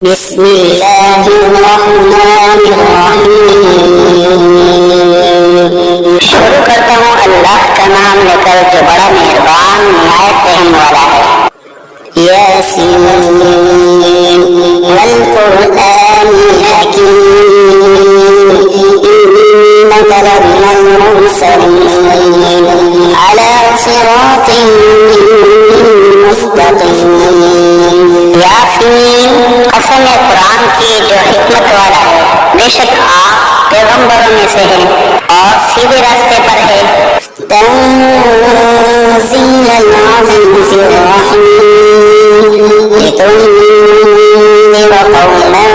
بسم اللہ الرحمن الرحیم۔ شروع کرتا ہوں اللہ کا نام لے کر جو بڑا مہربان نہایت رحم والا ہے۔ یاسین والقرآن الحکیم انک لمن المرسلین علی صراط مستقیم۔ یاسین قسم قرآن کی جو حکمت والا ہے، بے شک آپ پیغمبروں میں سے ہیں اور سیدھے راستے پر ہے۔ تنزیل العزیز الرحیم لتنذر قوما